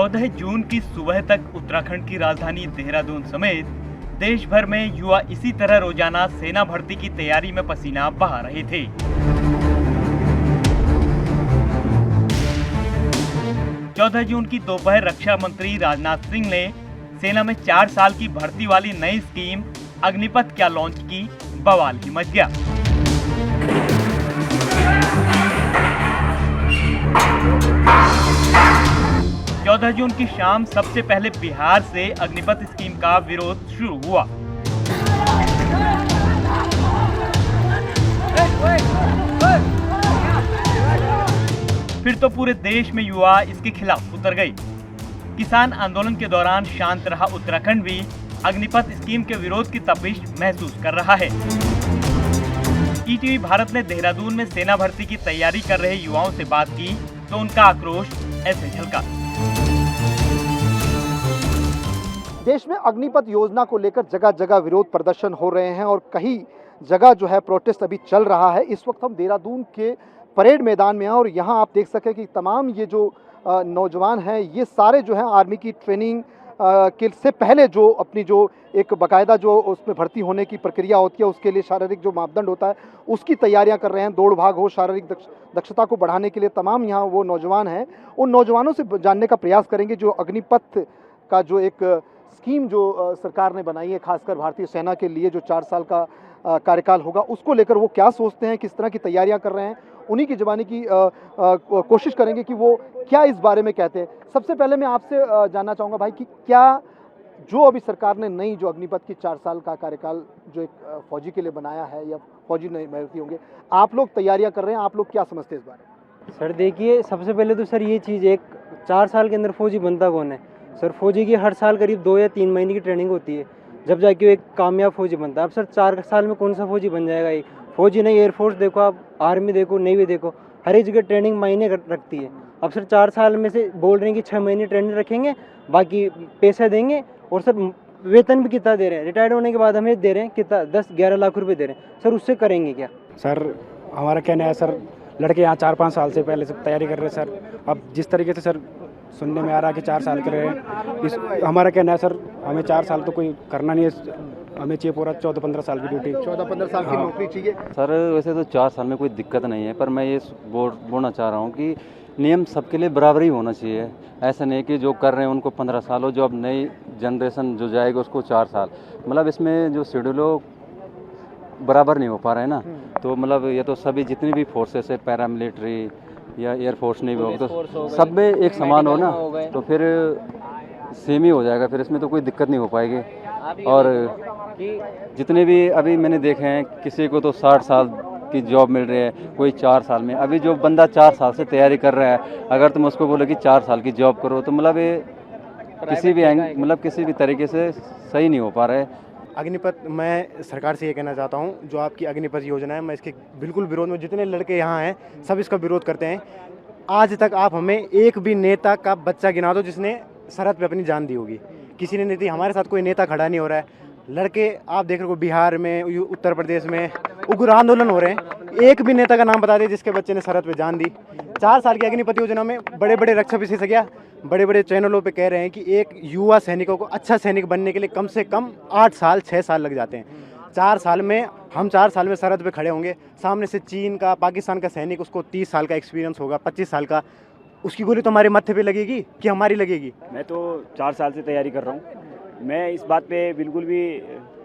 14 जून की सुबह तक उत्तराखंड की राजधानी देहरादून समेत देश भर में युवा इसी तरह रोजाना सेना भर्ती की तैयारी में पसीना बहा रहे थे। 14 जून की दोपहर रक्षा मंत्री राजनाथ सिंह ने सेना में 4 साल की भर्ती वाली नई स्कीम अग्निपथ क्या लॉन्च की, बवाल ही मच गया। चौदह जून की शाम सबसे पहले बिहार से अग्निपथ स्कीम का विरोध शुरू हुआ। फिर तो पूरे देश में युवा इसके खिलाफ उतर गए। किसान आंदोलन के दौरान शांत रहा उत्तराखंड भी अग्निपथ स्कीम के विरोध की तपिश महसूस कर रहा है। ईटीवी भारत ने देहरादून में सेना भर्ती की तैयारी कर रहे युवाओं से बात की तो उनका आक्रोश ऐसे झलका। देश में अग्निपथ योजना को लेकर जगह जगह विरोध प्रदर्शन हो रहे हैं और कई जगह जो है प्रोटेस्ट अभी चल रहा है। इस वक्त हम देहरादून के परेड मैदान में हैं और यहाँ आप देख सकें कि तमाम ये जो नौजवान हैं ये सारे जो हैं आर्मी की ट्रेनिंग के से पहले जो अपनी जो एक बाकायदा जो उसमें भर्ती होने की प्रक्रिया होती है उसके लिए शारीरिक जो मापदंड होता है उसकी तैयारियां कर रहे हैं। दौड़ भाग हो, शारीरिक दक्षता को बढ़ाने के लिए तमाम यहाँ वो नौजवान हैं। उन नौजवानों से जानने का प्रयास करेंगे जो अग्निपथ का जो एक स्कीम जो सरकार ने बनाई है खासकर भारतीय सेना के लिए जो 4 साल का कार्यकाल होगा उसको लेकर वो क्या सोचते हैं, किस तरह की तैयारियां कर रहे हैं, उन्हीं की ज़बानी की कोशिश करेंगे कि वो क्या इस बारे में कहते हैं। सबसे पहले मैं आपसे जानना चाहूँगा भाई कि क्या जो अभी सरकार ने नई जो अग्निपथ की 4 साल का कार्यकाल जो एक फौजी के लिए बनाया है या फौजी नहीं भर्ती होंगे, आप लोग तैयारियां कर रहे हैं, आप लोग क्या समझते हैं इस बारे में? सर देखिए, सबसे पहले तो सर ये चीज़ एक 4 साल के अंदर फौजी बनता कौन है? सर फौजी की हर साल करीब 2 या 3 महीने की ट्रेनिंग होती है जब जाके वो एक कामयाब फौजी बनता है। अब सर 4 साल में कौन सा फौजी बन जाएगा? एक फौजी नहीं, एयरफोर्स देखो आप, आर्मी देखो, नेवी देखो, हर एक जगह ट्रेनिंग मायने रखती है। अब सर 4 साल में से बोल रहे हैं कि 6 महीने ट्रेनिंग रखेंगे, बाकी पैसा देंगे और सर वेतन भी कितना दे रहे हैं, रिटायर्ड होने के बाद हमें दे रहे हैं कितना 10-11 लाख रुपए दे रहे हैं। सर उससे करेंगे क्या? सर हमारा कहना है सर लड़के यहाँ 4-5 साल से पहले से तैयारी कर रहे हैं सर। अब जिस तरीके से सर सुनने में आ रहा है कि 4 साल के रहे हमारा कहना है सर हमें 4 साल तो कोई करना नहीं है, हमें चाहिए पूरा 14-15 साल की ड्यूटी, 14-15 साल की नौकरी चाहिए। सर वैसे तो 4 साल में कोई दिक्कत नहीं है, पर मैं ये बोलना चाह रहा हूँ कि नियम सबके लिए बराबर ही होना चाहिए। ऐसा नहीं कि जो कर रहे हैं उनको 15 साल हो, जो अब नई जनरेशन जो जाएगी उसको 4 साल, मतलब इसमें जो शेड्यूल हो बराबर नहीं हो पा रहे हैं ना। तो मतलब ये तो सभी जितनी भी फोर्सेस है, पैरामिलिट्री या एयरफोर्स नहीं हो तो सब में एक समान हो ना, तो फिर सेम ही हो जाएगा, फिर इसमें तो कोई दिक्कत नहीं हो पाएगी। और जितने भी अभी मैंने देखे हैं किसी को तो 60 साल की जॉब मिल रही है, कोई 4 साल में। अभी जो बंदा 4 साल से तैयारी कर रहा है, अगर तुम उसको बोलो कि 4 साल की जॉब करो तो मतलब ये किसी भी तरीके से सही नहीं हो पा रहा है। अग्निपथ, मैं सरकार से ये कहना चाहता हूँ जो आपकी अग्निपथ योजना है, मैं इसके बिल्कुल विरोध में, जितने लड़के यहाँ हैं सब इसका विरोध करते हैं। आज तक आप हमें एक भी नेता का बच्चा गिना दो जिसने सरहद पे अपनी जान दी होगी, किसी ने नहीं दी। हमारे साथ कोई नेता खड़ा नहीं हो रहा है। लड़के आप देख रहे हो बिहार में, उत्तर प्रदेश में उग्र आंदोलन हो रहे हैं, एक भी नेता का नाम बता दे जिसके बच्चे ने सरहद पे जान दी। 4 साल की अग्निपथ योजना में बड़े बड़े रक्षा विशेषज्ञ बड़े बड़े चैनलों पे कह रहे हैं कि एक युवा सैनिकों को अच्छा सैनिक बनने के लिए कम से कम 8 साल 6 साल लग जाते हैं। 4 साल में हम 4 साल में सरहद पे खड़े होंगे, सामने से चीन का, पाकिस्तान का सैनिक, उसको 30 साल का एक्सपीरियंस होगा, 25 साल का, उसकी गोली तो हमारे माथे पे लगेगी कि हमारी लगेगी? मैं तो 4 साल से तैयारी कर रहा हूँ। मैं इस बात पे बिल्कुल भी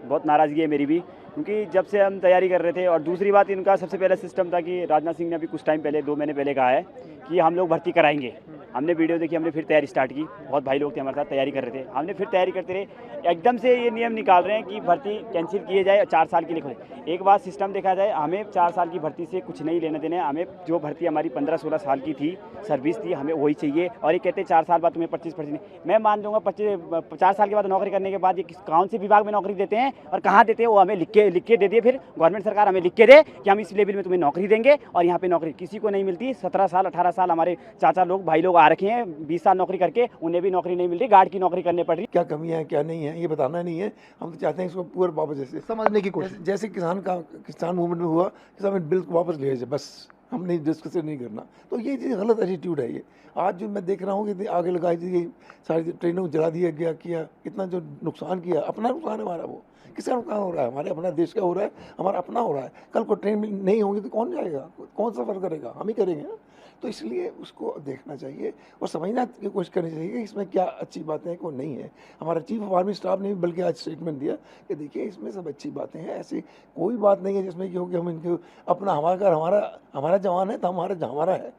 बहुत नाराज़गी है मेरी भी, क्योंकि जब से हम तैयारी कर रहे थे। और दूसरी बात, इनका सबसे पहला सिस्टम था कि राजनाथ सिंह ने अभी कुछ टाइम पहले 2 महीने पहले कहा है कि हम लोग भर्ती कराएंगे। हमने वीडियो देखी, हमने फिर तैयारी स्टार्ट की, बहुत भाई लोग थे हमारे साथ तैयारी कर रहे थे, हमने फिर तैयारी करते रहे। एकदम से ये नियम निकाल रहे हैं कि भर्ती कैंसिल किए जाए और 4 साल के लिए खोले। एक बात सिस्टम देखा जाए, हमें 4 साल की भर्ती से कुछ नहीं लेने देने, हमें जो भर्ती हमारी 15-16 साल की थी, सर्विस थी, हमें वही चाहिए। और ये कहते हैं 4 साल बाद तुम्हें 25% मैं मान दूंगा 50 साल के बाद नौकरी करने के बाद ये कौन से विभाग में नौकरी देते हैं और कहाँ देते हैं वो हमें लिख के दे दिए। फिर गवर्नमेंट सरकार हमें लिख के दे कि हम इस लेवल में तुम्हें नौकरी देंगे, और यहाँ पे नौकरी किसी को नहीं मिलती। 17 साल 18 साल हमारे चाचा लोग, भाई लोग आ रखे हैं, 20 साल नौकरी करके उन्हें भी नौकरी नहीं मिल रही, गार्ड की नौकरी करनी पड़ रही। क्या कमियां हैं क्या नहीं है ये बताना नहीं है, हम तो चाहते हैं इसको पूरा वापस जैसे समझने की कोशिश, जैसे किसान मूवमेंट में हुआ, किसान बिल वापस ले जाए, बस हमने डिस्कशन नहीं करना। तो ये चीज़ गलत एटीट्यूड है। ये आज जो मैं देख रहा हूँ कि आगे लगाई थी, ये सारी ट्रेनों को जला दिया गया, किया इतना जो नुकसान किया, अपना नुकसान है हमारा। वो किसका नुकसान हो रहा है? हमारे अपना देश का हो रहा है, हमारा अपना हो रहा है। कल को ट्रेन नहीं होगी तो कौन जाएगा, कौन सफ़र करेगा? हम ही करेंगे ना। तो इसलिए उसको देखना चाहिए और समझना की कोशिश करनी चाहिए कि इसमें क्या अच्छी बातें हैं, कौन नहीं है। हमारा चीफ ऑफ आर्मी स्टाफ ने भी बल्कि आज स्टेटमेंट दिया कि देखिए इसमें सब अच्छी बातें हैं, ऐसी कोई बात नहीं है जिसमें क्योंकि हम इनको अपना, हमारा हमारा जवान है तो हमारा है,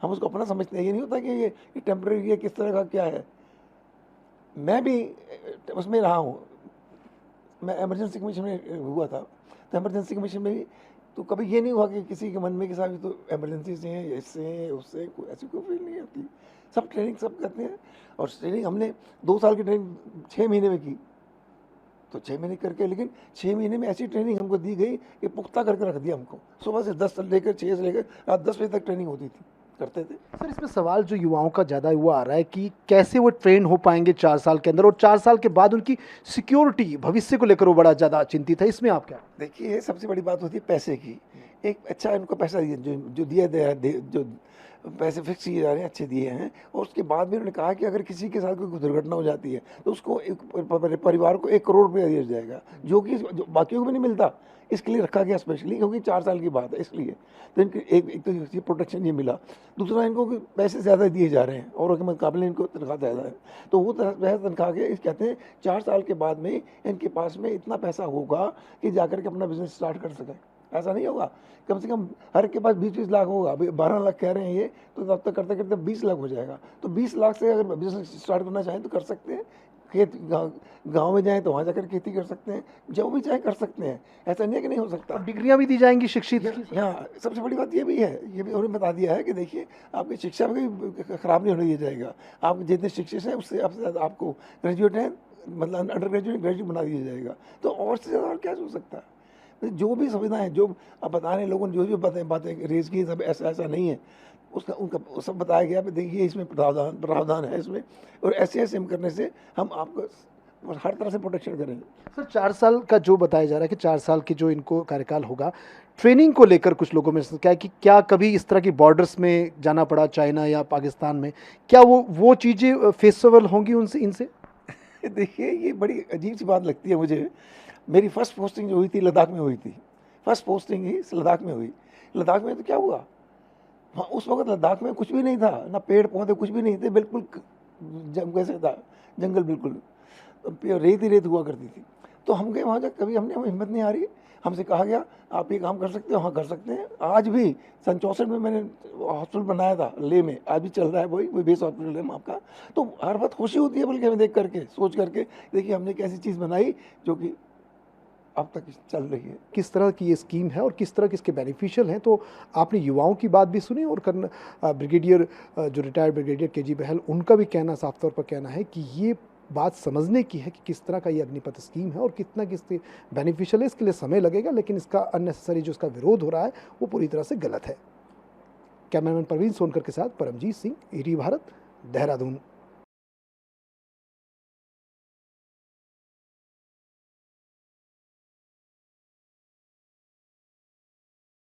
हम उसको अपना समझते हैं। ये नहीं होता कि ये टेम्प्रेरी है, किस तरह का क्या है। मैं भी उसमें रहा हूँ, मैं इमरजेंसी कमीशन में हुआ था, तो इमरजेंसी कमीशन में भी तो कभी ये नहीं हुआ कि किसी के मन में कि साहब तो इमरजेंसी से हैं, इससे हैं, उससे, ऐसी कोई फील नहीं आती। सब ट्रेनिंग सब करते हैं और ट्रेनिंग हमने 2 साल की ट्रेनिंग 6 महीने में की, तो 6 महीने करके, लेकिन 6 महीने में ऐसी ट्रेनिंग हमको दी गई कि पुख्ता करके रख दिया हमको। सुबह से 10 से लेकर 6 से लेकर रात 10 बजे तक ट्रेनिंग होती थी, करते थे। सर इसमें सवाल जो युवाओं का ज़्यादा हुआ आ रहा है कि कैसे वो ट्रेन हो पाएंगे 4 साल के अंदर, और 4 साल के बाद उनकी सिक्योरिटी, भविष्य को लेकर वो बड़ा ज़्यादा चिंतित है। इसमें आप क्या? देखिए सबसे बड़ी बात होती है पैसे की। एक अच्छा उनको पैसा दिया, जो दिया जो पैसे फिक्स किए जा रहे हैं, अच्छे दिए हैं। और उसके बाद भी उन्होंने कहा कि अगर किसी के साथ कोई दुर्घटना हो जाती है तो उसको परिवार को 1 करोड़ रुपया दिया जाएगा, जो कि बाकियों को भी नहीं मिलता। इसके लिए रखा गया स्पेशली, क्योंकि 4 साल की बात है इसलिए। तो इनकी एक तो ये प्रोटेक्शन ये मिला। दूसरा, इनको पैसे ज़्यादा दिए जा रहे हैं और के मुकाबले इनको तनख्वाह ज़्यादा है, तो वो तनख्वाह के कहते हैं 4 साल के बाद में इनके पास में इतना पैसा होगा कि जाकर के अपना बिजनेस स्टार्ट कर सकें। ऐसा नहीं होगा, कम से कम हर के पास 20-20 लाख होगा। अभी 12 लाख कह रहे हैं ये, तो तब तक करते करते 20 लाख हो जाएगा। तो 20 लाख से अगर बिजनेस स्टार्ट करना चाहें तो कर सकते हैं। खेत गाँव में जाएँ तो वहाँ जाकर खेती कर सकते हैं, जो भी चाहे कर सकते हैं। ऐसा नहीं है कि नहीं हो सकता। डिग्रियाँ भी दी जाएंगी शिक्षित। हाँ, सबसे बड़ी बात ये भी है, ये भी उन्होंने बता दिया है कि देखिए आपकी शिक्षा भी खराब नहीं होने दिया जाएगा। आप जितने शिक्षित हैं उससे आपको ग्रेजुएट हैं, मतलब अंडर ग्रेजुएट बना दिया जाएगा। तो और से ज़्यादा और क्या हो सकता है? जो भी सुविधाएं जो अब बता रहे लोगों ने, जो भी बातें रेज की, सब ऐसा नहीं है। उसका उनका सब बताया गया। देखिए इसमें प्रावधान है इसमें, और ऐसे करने से हम आपको हर तरह से प्रोटेक्शन करेंगे। सर 4 साल का जो बताया जा रहा है कि 4 साल की जो इनको कार्यकाल होगा, ट्रेनिंग को लेकर कुछ लोगों में क्या है कि क्या कभी इस तरह की बॉर्डर्स में जाना पड़ा, चाइना या पाकिस्तान में, क्या वो चीज़ें फेसेबल होंगी उनसे, इनसे? देखिए ये बड़ी अजीब सी बात लगती है मुझे। मेरी फर्स्ट पोस्टिंग जो हुई थी लद्दाख में हुई थी, फर्स्ट पोस्टिंग ही लद्दाख में हुई। लद्दाख में तो क्या हुआ, हाँ उस वक्त लद्दाख में कुछ भी नहीं था, ना पेड़ पौधे कुछ भी नहीं थे, बिल्कुल कैसे था जंगल, बिल्कुल रेत ही रेत हुआ करती थी। तो हम गए वहाँ, कभी हमने हिम्मत नहीं आ रही, हमसे कहा गया आप ये काम कर सकते हो, हाँ कर सकते हैं। आज भी सन 64 में मैंने हॉस्पिटल बनाया था लेह में, आज भी चल रहा है वही बेस हॉस्पिटल है आपका। तो हर बात खुशी होती है बल्कि हमें देख करके, सोच करके, देखिए हमने एक ऐसी चीज़ बनाई जो कि अब तक चल रही है। किस तरह की ये स्कीम है और किस तरह के इसके बेनिफिशियल हैं, तो आपने युवाओं की बात भी सुनी, और ब्रिगेडियर जो रिटायर्ड ब्रिगेडियर केजी बहल, उनका भी कहना, साफ तौर पर कहना है कि ये बात समझने की है कि किस तरह का ये अग्निपथ स्कीम है और कितना किसके बेनिफिशियल है। इसके लिए समय लगेगा, लेकिन इसका अननेसेसरी जो इसका विरोध हो रहा है वो पूरी तरह से गलत है। कैमरामैन प्रवीण सोनकर के साथ परमजीत सिंह, ईटी भारत, देहरादून।